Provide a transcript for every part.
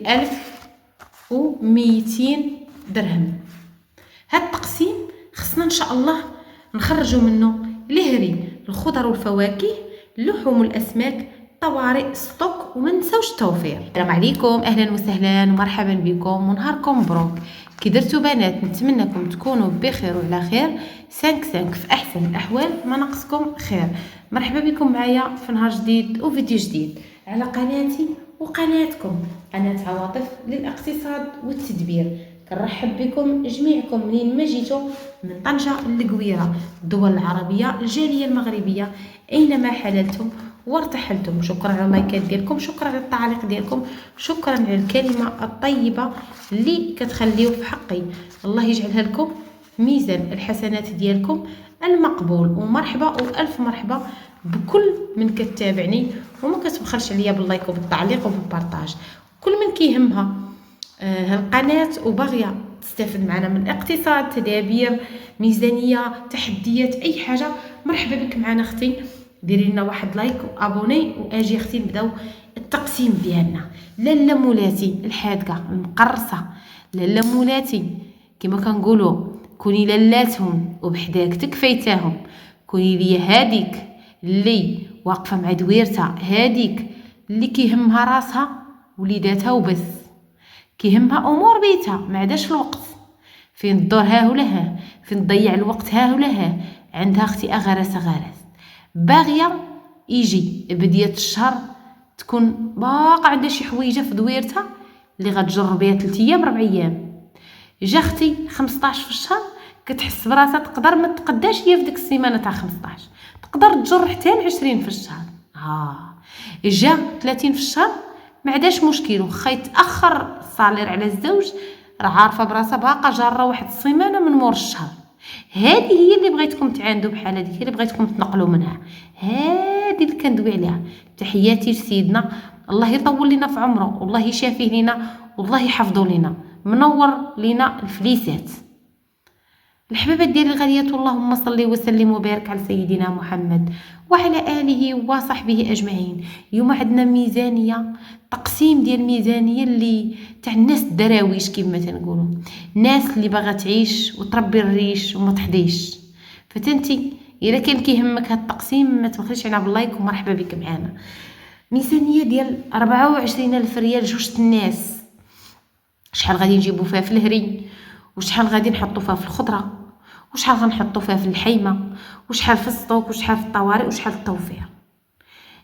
1200 درهم. هاد التقسيم خصنا ان شاء الله نخرجوا منه الهري، الخضر والفواكه، اللحوم والاسماك، طوارئ، ستوك، وما نساوش التوفير. السلام عليكم، اهلا وسهلا ومرحبا بكم ونهاركم مبروك. كي درتو بنات نتمنىكم تكونوا بخير وعلى خير. 5 في احسن الاحوال، ما ناقصكم خير. مرحبا بكم معايا في نهار جديد وفيديو جديد على قناتي وقناتكم، قناه عواطف للاقتصاد والتدبير. كنرحب بكم جميعكم منين ما جيتوا، من طنجة للقويرة، الدول العربية، الجالية المغربية، أينما حللتم وارتحلتم. شكرا على اللايكات ديالكم، شكرا على التعليق ديالكم، شكرا على الكلمة الطيبة اللي كتخليو في حقي. الله يجعلها لكم ميزان الحسنات ديالكم المقبول. ومرحبا والف مرحبا بكل من كتابعني وما كتبخلش عليا باللايك وبالتعليق وبالبارطاج. كل من كيهمها هالقناه وباغيه تستافد معنا من الاقتصاد، تدابير، ميزانيه، تحديات، اي حاجه، مرحبا بك معنا اختي. ديري لنا واحد لايك وابوني واجي اختي نبداو التقسيم ديالنا. لاله مولاتي الحادقه المقرصه، لاله مولاتي كما كنقولوا كوني لالاتهم وبحداكتك فايتاهم. كوني ليا هاديك اللي واقفه مع دويرتها، هاديك اللي كيهمها راسها وليداتها وبس، كيهمها امور بيتها، ما عندهاش الوقت فين الدور ها ولا ها، فين تضيع الوقت ها ولا ها. عندها اختي اغرس باغيه يجي بدايه الشهر تكون باقا عندها شي حويجه في دويرتها اللي غتجر بها 3 ايام 4 ايام. جا اختي 15 في الشهر كتحس براسها تقدر ما تقداش هي في ديك السيمانه تاع 15، تقدر تجر حتى ل 20 في الشهر. جا 30 في الشهر ما عندهاش مشكل، واخا يتاخر الصالير على الزوج راه عارفه براسها باقا جاره واحد السيمانه من مور الشهر. هذه هي اللي بغيتكم تعاندوا بحال هذه، هي اللي بغيتكم تنقلوا منها، هذه اللي كندوي عليها. تحياتي لسيدنا، الله يطول لنا في عمره والله يشافيه لنا والله يحفظه لنا، منور لنا الفليسات. الحبابات ديالي الغاليات، اللهم صل وسلم وبارك على سيدنا محمد وعلى اله وصحبه اجمعين. اليوم عندنا ميزانيه، تقسيم ديال الميزانيه اللي تاع الناس الدراويش كما تنقولوا، الناس اللي باغا تعيش وتربي الريش وما تحضيش. فتنتي الا كان كيهمك هذا التقسيم ما تبخليش علينا باللايك ومرحبا بك معنا. ميزانيه ديال 24,000 ريال جوج الناس. شحال غادي نجيبو فيها في الهري، وشحال غادي نحطو فيها في الخضره، وشحال غنحطو فيها في الحيمه، وشحال في السطوك، وشحال في الطوارئ، وشحال في التوفير.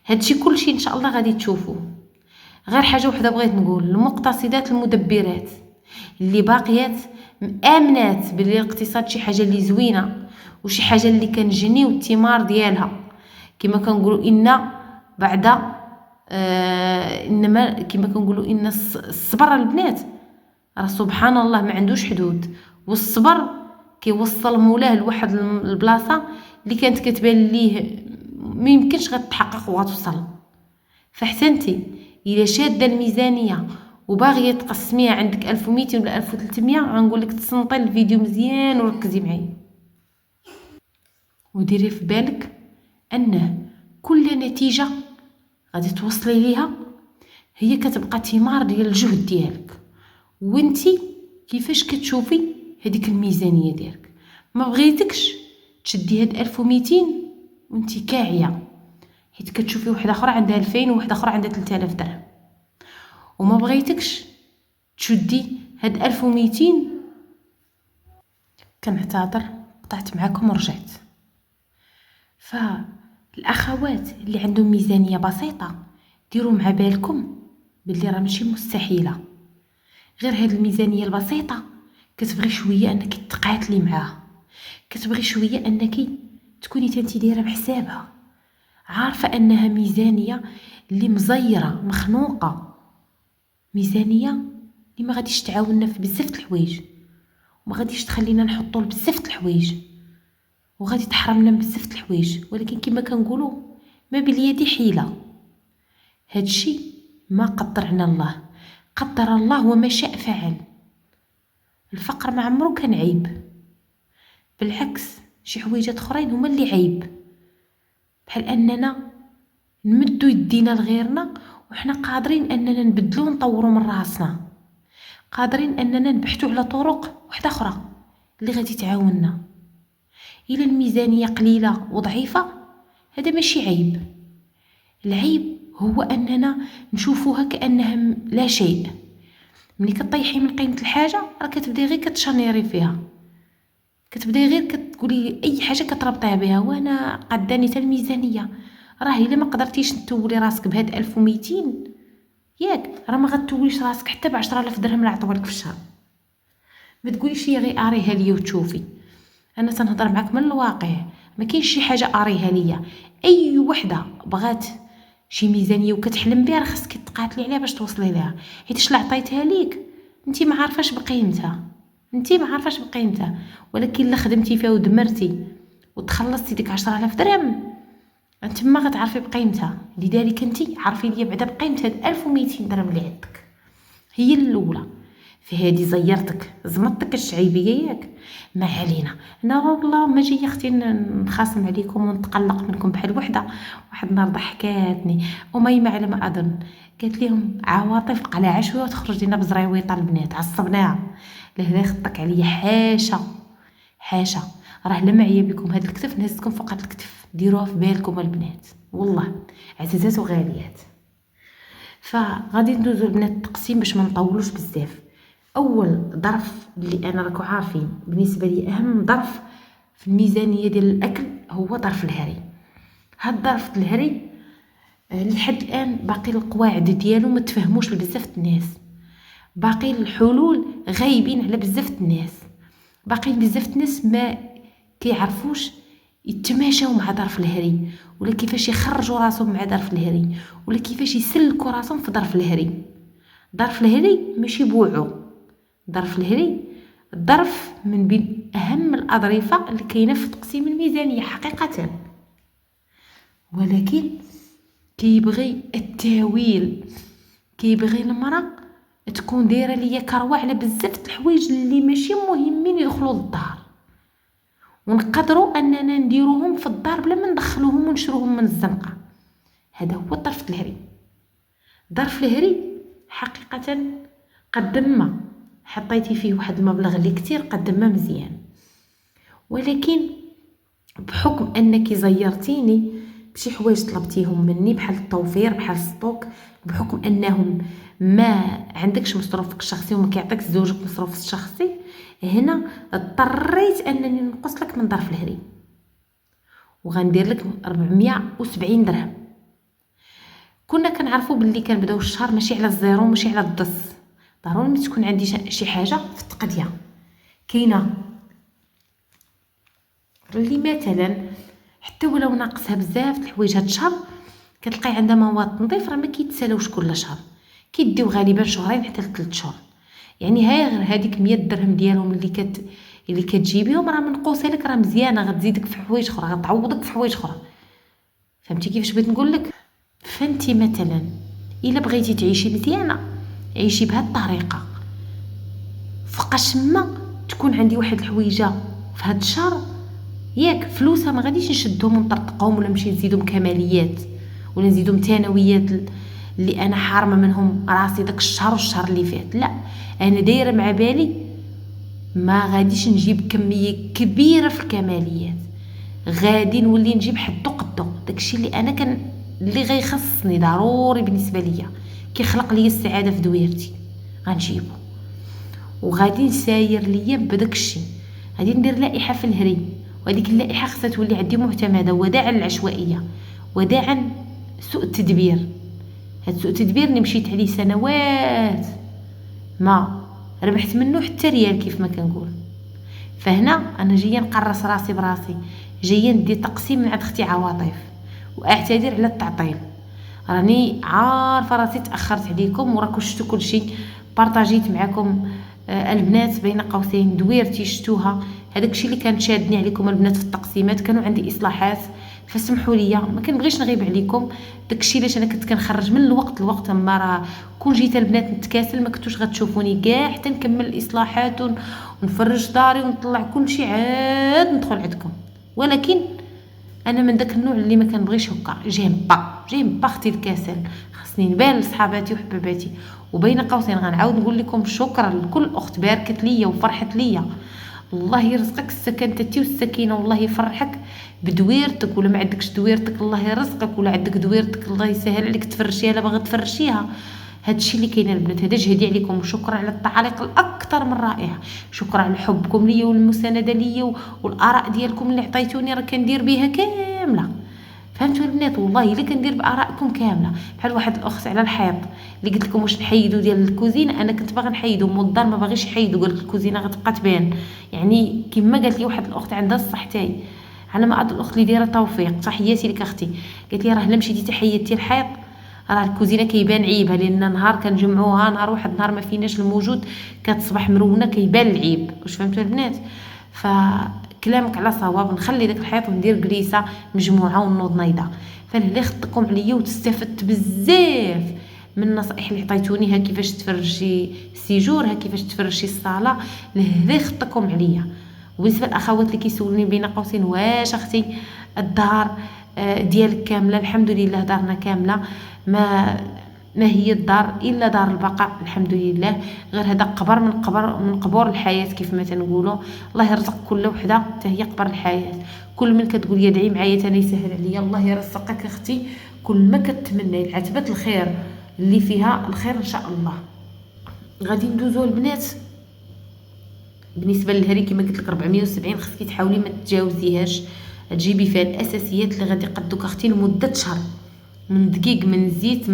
هادشي كلشي ان شاء الله غادي تشوفوه. غير حاجه وحده بغيت نقول، المقتصدات المدبرات اللي باقيات مآمنات بلي الاقتصاد شي حاجه اللي زوينه وشي حاجه اللي كنجنيو الثمار ديالها. كما كنقولوا ان بعد انما كما كنقولوا ان الصبر البنات راه سبحان الله ما عندوش حدود، والصبر كيوصل مولاه لواحد البلاصه اللي كانت كتبان ليه ما يمكنش غتحقق وغتوصل. فحسنتي الا شاده الميزانيه وباغيه تقسميها عندك 1200 ولا 1300، غنقول لك تصنطي الفيديو مزيان وركزي معايا وديري في بالك انه كل نتيجه غادي توصلي ليها هي كتبقى ثمار ديال الجهد ديالك، وانتي كيفاش كتشوفي هذيك الميزانيه ديالك. ما بغيتكش تشدي هاد 1200 وانتي كاعيه، حيت كتشوفي وحده اخرى عندها 2000 وواحده اخرى عندها 3000 درهم. وما بغيتكش تشدي هاد 1200. كنعتذر قطعت معاكم ورجعت. فالاخوات اللي عندهم ميزانيه بسيطه ديروا مع بالكم باللي راه ماشي مستحيله، غير هاد الميزانيه البسيطه كتبغي شويه انك تقاتلي معاها، كتبغي شويه انك تكوني تنتي دايره بحسابها، عارفه انها ميزانيه اللي مزيره مخنوقه، ميزانيه اللي ما غاديش تعاوننا في بزاف الحوايج وما غاديش تخلينا نحطوا بزاف الحوايج وغادي تحرمنا من بزاف الحوايج. ولكن كما كنقولوا ما باليد حيله، هادشي ما قدرنا الله، قدر الله وما شاء فعل. الفقر ما عمرو كان عيب، بالعكس شي حويجات اخرين هما اللي عيب، بحال اننا نمدو يدينا لغيرنا وحنا قادرين اننا نبدلو ونطورو من راسنا، قادرين اننا نبحثوا على طرق واحده اخرى اللي غادي تعاوننا. الا الميزانيه قليله وضعيفه هذا ماشي عيب، العيب هو اننا نشوفوها كانها لا شيء. ملي كطيحي من قيمه الحاجه راه كتبداي غير كتشانيري فيها، كتبداي غير كتقولي اي حاجه كتربطيها بها، وانا قداني حتى الميزانيه. راه الا ما قدرتيش تولي راسك بهاد 1200 ياك، راه ما غتوليش راسك حتى ب10000 درهم اللي عطوها لك في الشهر. ما تقوليش هي غير اريها ليا وتشوفي. انا تنهضر معاك من الواقع، ما كاينش شي حاجه اريها ليا. اي وحده بغات شي ميزانيه وكتحلم بها راه خاصك تقاتلي عليها باش توصلي لها، حيت اللي عطيتها ليك انت ما عارفاش بقيمتها، ولكن الا خدمتي فيها ودمرتي وتخلصتي ديك 10000 درهم انت ما غتعرفي بقيمتها. لذلك انت عارفي ليا بعدا بقيمه هاد 1200 درهم اللي عندك. هي الاولى فهادي زيرتك زمطتك الشعيبيه ياك. ما علينا، انا والله ما جايه اختي نخاصم عليكم ونتقلق منكم بحال وحده. واحد النهار ضحكاتني وميمه على ما اظن، قالت لهم عواطف قلع شويه وتخرج لنا بزريويطه البنات، عصبناها. لهنا خطك عليا حاشا راه لا معيا بكم، هاد الكتف نهزكم فوق هاد الكتف، ديروها في بالكم البنات والله عزيزات وغاليات. فغادي ندوزو البنات التقسيم باش ما نطولوش بزاف. اول ظرف اللي انا راكو عارفين بالنسبه لي اهم ظرف في الميزانيه ديال الاكل هو ظرف الهري. هاد الظرف الهري لحد الان باقي القواعد ديالو ما تفهموش لبزاف الناس، باقي الحلول غايبين على بزاف الناس، باقي بزاف الناس ما كيعرفوش يتماشاو مع ظرف الهري، ولا كيفاش يخرجوا راسهم مع ظرف الهري، ولا كيفاش يسلكوا راسهم في ظرف الهري. ظرف الهري ماشي بوعو، ظرف الهري ظرف من بين اهم الاظرفه اللي كاينه في تقسيم الميزانيه حقيقه، ولكن كيبغي التاويل، كيبغي المراه تكون دايره ليا كروه على بزاف الحوايج اللي ماشي مهمين يدخلوا للدار، ونقدروا اننا نديروهم في الدار بلا ما ندخلوهم ونشروهم من الزنقه. هذا هو الظرف الهري. ظرف الهري حقيقه قد ما حطيتي فيه واحد المبلغ اللي كتير قد ما مزيان، ولكن بحكم انك زيرتيني بشي حوايج طلبتيهم مني بحال التوفير بحال الستوك، بحكم انهم ما عندكش مصروفك الشخصي وما كيعطيك زوجك مصروف الشخصي، هنا اضطريت انني نقص لك من ظرف الهري وغندير لك 470 درهم. كنا كنعرفوا باللي كنبداو الشهر ماشي على الزيرو ماشي على الدس، ضروري تكون عندي شي حاجه في التقديه. كاينه اللي مثلا حتى ولو ناقصها بزاف الحوايج هاد الشهر كتلقاي عندها مواد تنظيف راه ما كيتسالوش كل شهر، كيديو غالبا شهرين حتى 3 شهور. يعني هاي غير هذيك 100 درهم ديالهم اللي كتجيبيهم راه منقوصه لك، راه مزيانه غتزيدك في حوايج اخرى، غتعوضك في حوايج اخرى. فهمتي كيفاش بغيت نقول لك؟ فانتي مثلا الا بغيتي تعيشي مزيانه عيشي بهاد الطريقه، فوقاش ما تكون عندي واحد الحويجه في هاد الشهر ياك فلوسها ما غاديش نشدهم ونطرطقهم ولا نمشي نزيدهم كماليات ولا نزيدهم ثانويات اللي انا حارمه منهم راسي داك الشهر والشهر اللي فات. لا، انا دايره مع بالي ما غاديش نجيب كميه كبيره في الكماليات، غادي نولي نجيب حدو قدو داكشي اللي انا اللي غيخصني ضروري بالنسبه ليا كيخلق ليا السعاده في دويرتي غنجيبو، وغادي نساير ليا بداك الشيء. غادي ندير لائحه في الهري، وهذيك اللائحه خصها تولي عندي معتمده، وداعا للعشوائيه، وداعا سوء التدبير. هاد سوء التدبير اللي مشيت عليه سنوات ما ربحت منه حتى ريال كيف ما كنقول. فهنا انا جايه نقرص راسي براسي، جايه ندي تقسيم من عند اختي عواطف واعتذر على التعطيل. راني عارفه راسي تاخرت عليكم وراكم شفتوا كل شيء، بارطاجيت معكم البنات بين قوسين دويرتي شفتوها. هذاك الشيء اللي كان شادني عليكم البنات في التقسيمات كانوا عندي اصلاحات، فسمحوا لي ما كنبغيش نغيب عليكم. داكشي علاش انا كنت كنخرج من الوقت لوقت، اما راه كون جيت البنات نتكاسل ما كنتوش غتشوفوني كاع حتى نكمل الاصلاحات ونفرج داري ونطلع كل شيء عاد ندخل عندكم. ولكن انا من داك النوع اللي ما كنبغيش هكا، جيم با اختي الكسل، خصني نبان لصحاباتي وحباباتي. وبين قوسين غنعاود نقول لكم شكرا لكل اخت باركت ليا وفرحت ليا. الله يرزقك السكنتتي والسكينه، والله يفرحك بدويرتك، ولا ما عندكش دويرتك الله يرزقك، ولا عندك دويرتك الله يسهل عليك تفرشيها الا باغا تفرشيها. هادشي اللي كاين البنات، هذا جهدي عليكم. وشكرا على التعاليق الاكثر من رائعه، شكرا على حبكم ليا والمسانده ليا والاراء ديالكم اللي عطيتوني، راه كندير بها كامله. فهمتوا البنات؟ والله الا كندير بارائكم كامله. بحال واحد الاخت على الحيط اللي قلت لكم واش نحيدو ديال الكوزينه، انا كنت باغا نحيدو، الدار ما باغيش يحيدو، قال لك الكوزينه غتبقى تبان. يعني كما قالت لي واحد الاخت عندها الصح تاعي، على ما اظن الاخت اللي دايره توفيق، تحياتي لك اختي، قالت لي راه الا مشيتي تحيدتي الحيط راه الكوزينه كيبان عيبها، لان نهار كنجمعوها، نهار واحد نهار ما فيناش الموجود كتصبح مرونه كيبان العيب. واش فهمتوا البنات؟ فكلامك على صواب، نخلي داك الحيط وندير كليسه مجموعه ونوض نايضه. فاللي خطكم عليا واستفدت بزاف من النصائح اللي عطيتوني، ها كيفاش تفرشي السيجور، ها كيفاش تفرشي الصاله، اللي خطكم عليا. وبالنسبه للاخوات اللي كيسولوني بين قوسين واش اختي الدار ديالك كامله، الحمد لله دارنا كامله، ما هي الدار الا دار البقاء الحمد لله. غير هذا قبر من قبور الحياه كيف ما تنقولوا. الله يرزق كل وحده حتى هي قبر الحياه. كل من كتقول يا دعي معايا انا يسهل عليا، الله يرزقك اختي كل ما كتمنى العتبات الخير اللي فيها الخير ان شاء الله. غادي ندوزو البنات بالنسبه للهري كما قلت لك 470 خصك تحاولي ما تتجاوزيهاش، تجيبي فيها الاساسيات اللي غادي يقدوك اختي لمده شهر، من دقيق، من زيت،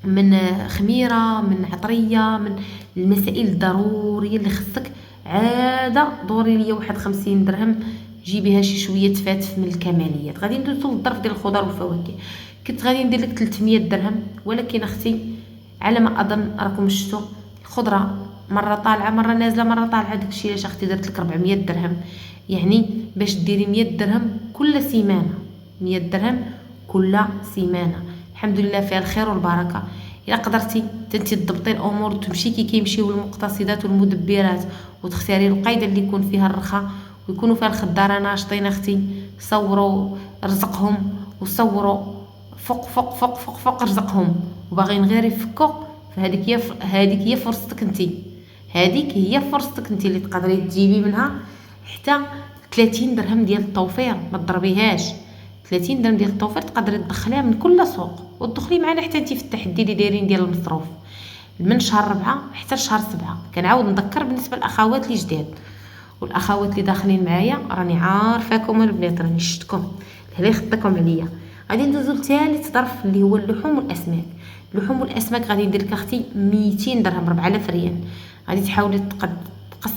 من خميره، من عطريه، من المسائل الضروريه اللي خصك. عاده دوري ليا واحد 50 درهم جيبيها شي شويه تفاتف من الكماليات. غادي ندوزو للظرف ديال الخضر والفواكه. كنت غادي ندير لك 300 درهم، ولكن اختي على ما اظن راكم شفتوا الخضره مره طالعه مره نازله مره طالعه، داكشي علاش اختي درت لك 400 درهم. يعني باش ديري 100 درهم كل سيمانه، 100 درهم كل سيمانه، الحمد لله فيها الخير والبركه. الا قدرتي انتي تضبطي الامور وتمشي كي كيمشيو المقتصدات والمدبرات، وتختاري القايده اللي يكون فيها الرخاء ويكونوا فيها الخداره ناشطين اختي، صوروا رزقهم وصوروا فوق فوق فوق فوق فوق رزقهم وباغيين غير يفكوا. هذيك هي فرصتك انتي، هذيك هي فرصتك انتي اللي تقدري تجيبي منها حتى 30 درهم ديال التوفير. ما تضربيهاش، 30 درهم ديال التوفير تقدري تدخليها من كل سوق، وتدخلي معنا حتى انتي في التحدي اللي دايرين ديال المصروف من شهر 4 حتى شهر 7. كنعاود نذكر بالنسبه للاخوات اللي جداد والاخوات اللي داخلين معايا، راني عارفاكم البنات، راني شفتكم اللي خطكم عليا. غادي ندوزو لثالث ظرف اللي هو اللحوم والاسماك. اللحوم والاسماك غادي ندير لك اختي 200 درهم، 4000 ريال. غادي تحاولي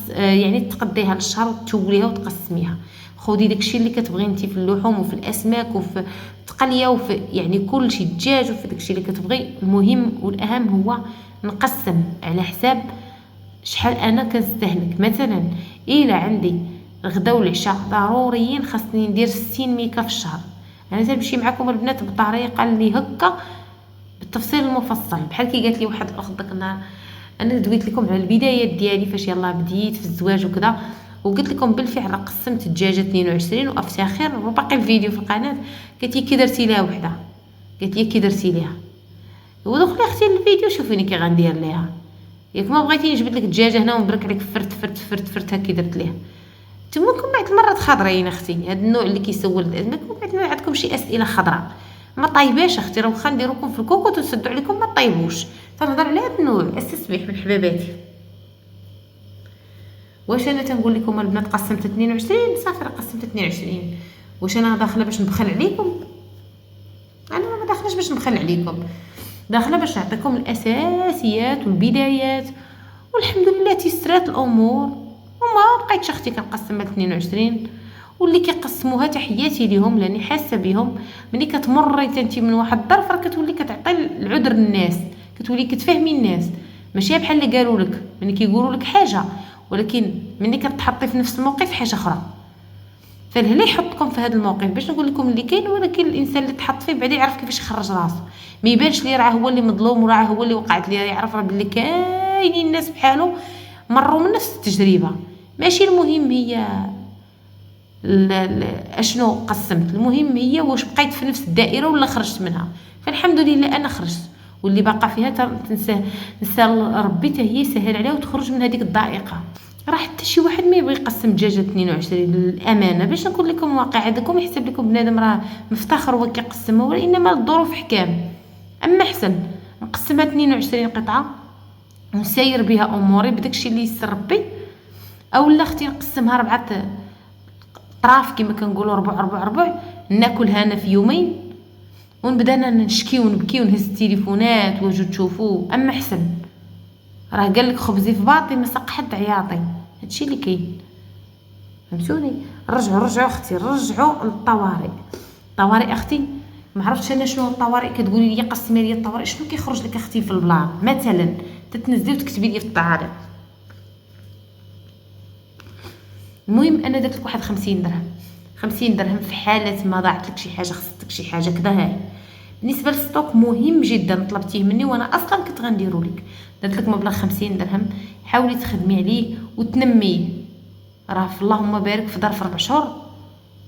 يعني تقضيها للشهر وتوليها وتقسميها. خذي داكشي اللي كتبغي انت في اللحوم وفي الاسماك وفي التقليه وفي يعني كلشي، الدجاج وفي داكشي اللي كتبغي. المهم والاهم هو نقسم على حساب شحال انا كنستهلك. مثلا الا عندي الغدا والعشاء ضروريين خاصني ندير 60 ميكا في الشهر، انا تنمشي معكم البنات بطريقه اللي هكا بالتفصيل المفصل. بحال كي قالت لي واحد الاخت داك النهار، انا دويت لكم على البدايات ديالي فاش يلاه بديت في الزواج وكذا، وقلت لكم بالفعل قسمت الدجاجه 22 وافتخر، وباقي الفيديو في القناه. قالت لي كي درتي ليها وحده، قالت لي كي درتي ليها، ودخلي اختي الفيديو شوفيني كي غندير ليها. ياك ما بغيتي نجبد لك الدجاجه هنا ونبرك عليك فرت فرت فرت فرت هكا درت ليها. نتوما كون بعد المرات خضرين اختي، هذا النوع اللي كيسول الازمه، كون بعد عندكم شي اسئله خضراء ما طايباش اختي، راه واخا نديروكم في الكوكوط ونسدوا عليكم ما طيبوش. تنهضر على هذا النوع. استسمح من حباباتي. واش انا تنقول لكم البنات قسمت 22 صافي، راه قسمت 22. واش انا داخله باش نبخل عليكم؟ انا ما داخلاش باش نبخل عليكم، داخله باش نعطيكم الاساسيات والبدايات، والحمد لله تيسرات الامور. وما بقيتش اختي كنقسمها 22. واللي كيقسموها تحياتي ليهم، لاني حاسه بهم. ملي كتمري انت من واحد الظرف راه كتولي كتعطي العذر للناس، كتولي كتفهمي الناس، ماشي بحال اللي قالوا لك ملي كيقولوا لك حاجه، ولكن ملي كتحطي في نفس الموقف حاجه اخرى. فالهلا يحطكم في هذا الموقف باش نقول لكم اللي كاين، ولكن الانسان اللي تحط فيه بعدا يعرف كيفاش يخرج راسه، ما يبانش ليه راه هو اللي مظلوم وراه هو اللي وقعت ليه. يعرف راه بلي كاينين الناس بحالو مروا من نفس التجربه. ماشي المهم هي اشنو قسمت، المهم هي واش بقيت في نفس الدائره ولا خرجت منها. فالحمد لله انا خرجت، واللي باقا فيها تنسى ربي حتى هي يسهل عليها وتخرج من هذيك الضائقه. راه حتى شي واحد ما يبغي يقسم دجاجه 22 للامانه. باش نقول لكم واقع هذاكم يحسب لكم بنادم راه مفتخر هو كيقسمها، وانما الظروف حكام. اما حسن نقسمها 22 قطعه ونساير بها اموري بداكشي اللي يسر ربي، اولا اختي نقسمها 4 طراف كما كنقولوا، ربع ناكلها انا في يومين، ونبدانا نشكي ونبكي ونهز التليفونات واجو تشوفوا. اما حسن راه قال لك خبزي في باطي ما ساق حد عياطي، هادشي اللي كاين، فهمتوني؟ رجعوا اختي، رجعوا للطوارئ. الطوارئ اختي ما عرفتش انا شنو الطوارئ. كتقولي لي قسمي لي الطوارئ، شنو كيخرج لك اختي في البلان؟ مثلا تتنزلي وتكتبي لي في الطوارئ. المهم انا درت لك واحد 50 درهم، 50 درهم في حاله ما ضاعت لك شي حاجه، خصتك شي حاجه كذا. هاي بالنسبه للستوك مهم جدا، طلبتيه مني وانا اصلا كنت غنديرو لك. درت لك مبلغ 50 درهم، حاولي تخدمي عليه وتنميه. راه في اللهم بارك في ظرف 4 شهور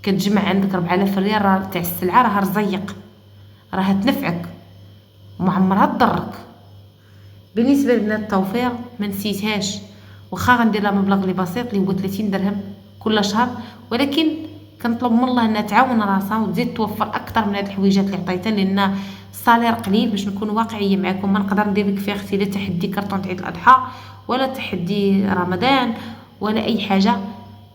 كتجمع عندك 4000 ريال، راه تاع السلعه راه رزيق، راه تنفعك وما عمرها تضرك. بالنسبه لبنات التوفير ما نسيتهاش، واخا غندير لها مبلغ اللي بسيط اللي هو 30 درهم كل شهر، ولكن كنطلب من الله انها تعاون راسها وتزيد توفر اكثر من هاد الحويجات اللي عطيتها، لان الصالير قليل. باش نكون واقعيه معكم، ما نقدر ندير لك فيها اختي لا تحدي كرطون عيد الاضحى ولا تحدي رمضان ولا اي حاجه.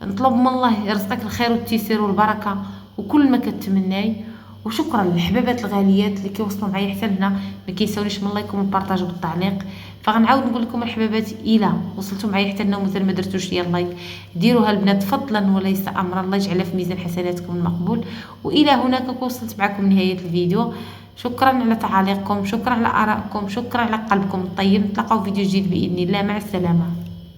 نطلب من الله يرزقك الخير والتيسير والبركه وكل ما كتمناي. وشكرا للحبابات الغاليات اللي كيوصلوا معايا حتى لهنا، ما كيساونيش من لايكم والبارطاج والتعليق. فغنعاود نقول لكم الحبابات، الى وصلتوا معايا حتى لهنا ومازال ما درتوش ليا اللايك ديروها البنات فضلا وليس امرا، الله يجعلها في ميزان حسناتكم المقبول. والى هناك وصلت معكم نهايه الفيديو. شكرا على تعاليقكم، شكرا على ارائكم، شكرا على قلبكم الطيب. نتلاقاو في فيديو جديد باذن الله، مع السلامه.